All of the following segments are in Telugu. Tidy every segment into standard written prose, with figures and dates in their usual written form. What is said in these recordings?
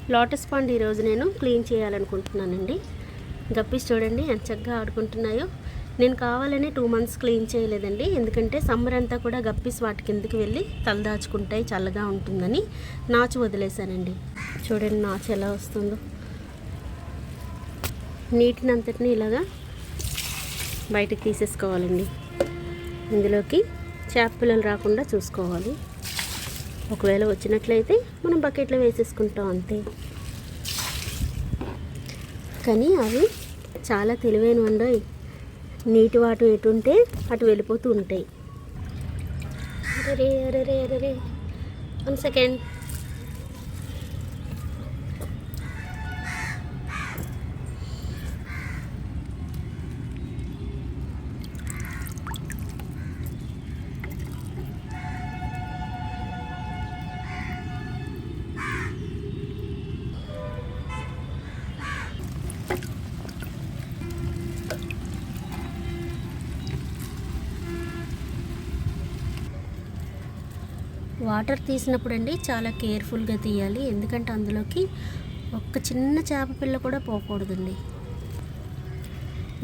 లోటస్ పాండ్ ఈరోజు నేను క్లీన్ చేయాలనుకుంటున్నానండి. గప్పీస్ చూడండి ఎంత చక్కగా ఆడుకుంటున్నాయో. నేను కావాలని 2 months క్లీన్ చేయలేదండి, ఎందుకంటే సమ్మర్ అంతా కూడా గప్పీస్ వాటి కిందకి వెళ్ళి తలదాచుకుంటాయి, చల్లగా ఉంటుందని నాచు వదిలేశానండి. చూడండి నాచు ఎలా వస్తుందో. నీటిని అంతటిని ఇలాగా బయటకు తీసేసుకోవాలండి. ఇందులోకి చేప పిల్లలు రాకుండా చూసుకోవాలి. ఒకవేళ వచ్చినట్లయితే మనం బకెట్లో వేసేసుకుంటాం అంతే. కానీ అవి చాలా తెలివైనవండి. నీటి వాటు ఎటు ఉంటే అటు వెళ్ళిపోతూ ఉంటాయి. అరే అరే అరే 1 second. వాటర్ తీసినప్పుడు అండి చాలా కేర్ఫుల్గా తీయాలి, ఎందుకంటే అందులోకి ఒక్క చిన్న చేప పిల్ల కూడా పోకూడదండి.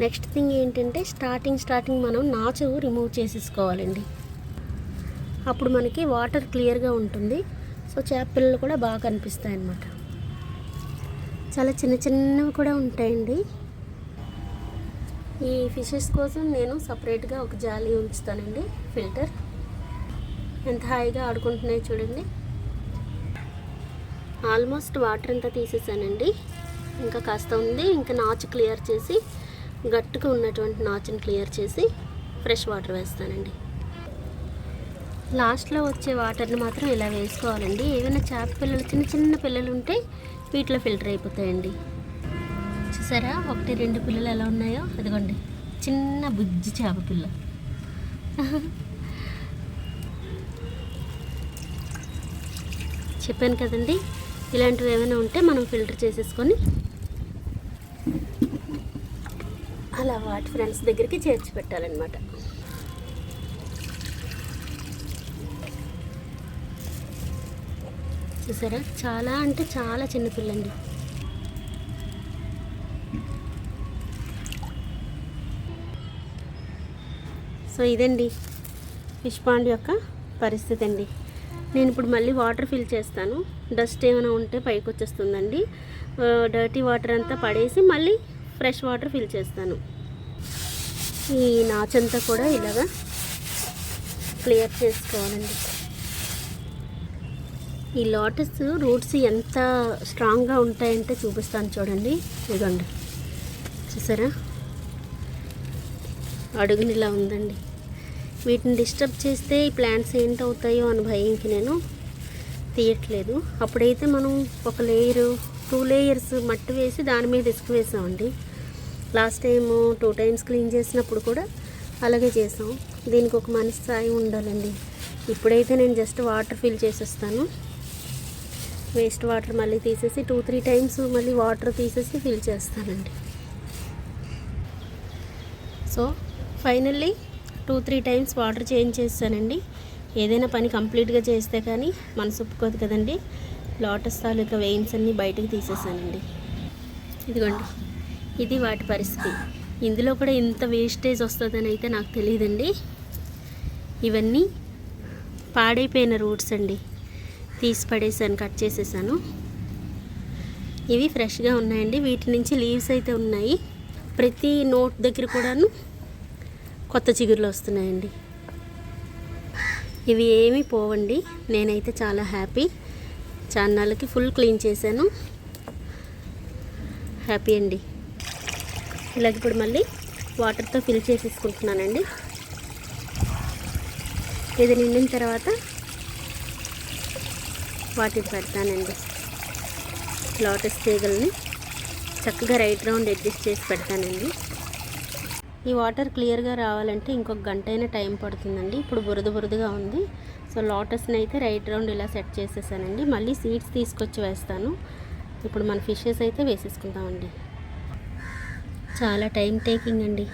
నెక్స్ట్ థింగ్ ఏంటంటే స్టార్టింగ్ మనం నాచు రిమూవ్ చేసేసుకోవాలండి. అప్పుడు మనకి వాటర్ క్లియర్గా ఉంటుంది. సో చేప పిల్లలు కూడా బాగా కనిపిస్తాయి అన్నమాట. చాలా చిన్నవి కూడా ఉంటాయండి. ఈ ఫిషెస్ కోసం నేను సపరేట్గా ఒక జాలి ఉంచుతానండి, ఫిల్టర్. ఎంత హాయిగా ఆడుకుంటున్నాయి చూడండి. ఆల్మోస్ట్ వాటర్ అంతా తీసేసానండి, ఇంకా కాస్త ఉంది. ఇంకా నాచు క్లియర్ చేసి, గట్టుగా ఉన్నటువంటి నాచుని క్లియర్ చేసి ఫ్రెష్ వాటర్ వేస్తానండి. లాస్ట్లో వచ్చే వాటర్ని మాత్రం ఇలా వేసుకోవాలండి. ఏమైనా చేప పిల్లలు చిన్న పిల్లలు ఉంటే వీటిలో ఫిల్టర్ అయిపోతాయండి. చూసారా 1-2 పిల్లలు ఎలా ఉన్నాయో, అదిగోండి చిన్న బుజ్జి చేప పిల్ల. చెప్పాను కదండి, ఇలాంటివి ఏమైనా ఉంటే మనం ఫిల్టర్ చేసేసుకొని అలా వాటి ఫ్రెండ్స్ దగ్గరికి చేర్చి పెట్టాలన్నమాట. చూసారా చాలా అంటే చాలా చిన్నపిల్లండి. సో ఇదండి ఫిష్ పాండ్ యొక్క పరిస్థితి అండి. నేను ఇప్పుడు మళ్ళీ వాటర్ ఫిల్ చేస్తాను. డస్ట్ ఏమైనా ఉంటే పైకి వచ్చేస్తుందండి. డర్టీ వాటర్ అంతా పడేసి మళ్ళీ ఫ్రెష్ వాటర్ ఫిల్ చేస్తాను. ఈ నాచంతా కూడా ఇలాగా క్లియర్ చేసుకోవాలండి. ఈ లోటస్ రూట్స్ ఎంత స్ట్రాంగ్గా ఉంటాయంటే చూపిస్తాను చూడండి. ఇదిగోండి చూసారా, అడుగునిలా ఉందండి. వీటిని డిస్టర్బ్ చేస్తే ఈ ప్లాంట్స్ ఏంటవుతాయో అని భయంకి నేను తీయట్లేదు. అప్పుడైతే మనం 1 లేయరు 2 layers మట్టి వేసి దాని మీద ఇసుక వేసామండి. లాస్ట్ టైము 2 times క్లీన్ చేసినప్పుడు కూడా అలాగే చేసాం. దీనికి ఒక మనిషి సాయం ఉండాలండి. ఇప్పుడైతే నేను జస్ట్ వాటర్ ఫిల్ చేసేస్తాను. వేస్ట్ వాటర్ మళ్ళీ తీసేసి 2-3 times మళ్ళీ వాటర్ తీసేసి ఫిల్ చేస్తానండి. So finally 2-3 times water change చేస్తానండి. ఏదైనా పని కంప్లీట్గా చేస్తే కానీ మనసు ఒప్పుకోదు కదండి. లోటస్ తాలూకా వెయిన్స్ అన్నీ బయటకు తీసేసానండి. ఇదిగోండి ఇది వాటి పరిస్థితి. ఇందులో కూడా ఇంత వేస్టేజ్ వస్తుందని అయితే నాకు తెలియదండి. ఇవన్నీ పాడైపోయిన రూట్స్ అండి, తీసి పడేసాను, కట్ చేసేసాను. ఇవి ఫ్రెష్గా ఉన్నాయండి. వీటి నుంచి లీవ్స్ అయితే ఉన్నాయి. ప్రతి నోట్ దగ్గర కూడాను కొత్త చిగురులు వస్తున్నాయండి. ఇవి ఏమీ పోవండి. నేనైతే చాలా హ్యాపీ. చాన్నాళ్ళకి ఫుల్ క్లీన్ చేశాను, హ్యాపీ అండి. ఇలాగ ఇప్పుడు మళ్ళీ వాటర్తో ఫిల్ చేసేసుకుంటున్నానండి. ఇది నిండిన తర్వాత వాటిని పెడతానండి. లోటస్ తీగల్ని చక్కగా రైట్ రౌండ్ అడ్జస్ట్ చేసి పెడతానండి. ఈ వాటర్ క్లియర్గా రావాలంటే ఇంకొక గంట అయినా టైం పడుతుందండి. ఇప్పుడు బురదగా ఉంది. సో లోటస్ని అయితే రైట్ రౌండ్ ఇలా సెట్ చేసేసానండి. మళ్ళీ సీడ్స్ తీసుకొచ్చి వేస్తాను. ఇప్పుడు మన ఫిషెస్ అయితే వేసేసుకుంటామండి. చాలా టైం టేకింగ్ అండి.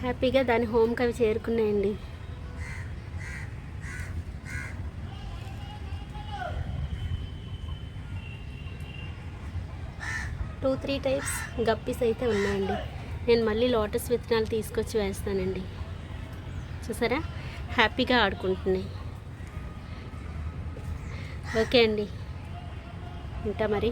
హ్యాపీగా దాని హోమ్కి అవి చేరుకున్నాయండి. 2-3 టైప్స్ గప్పీస్ అయితే ఉన్నాయండి. నేను మళ్ళీ లోటస్ విత్తనాలు తీసుకొచ్చి వేస్తానండి. చూసారా హ్యాపీగా ఆడుకుంటున్నాయి. ఓకే అండి, ఉంటా మరి.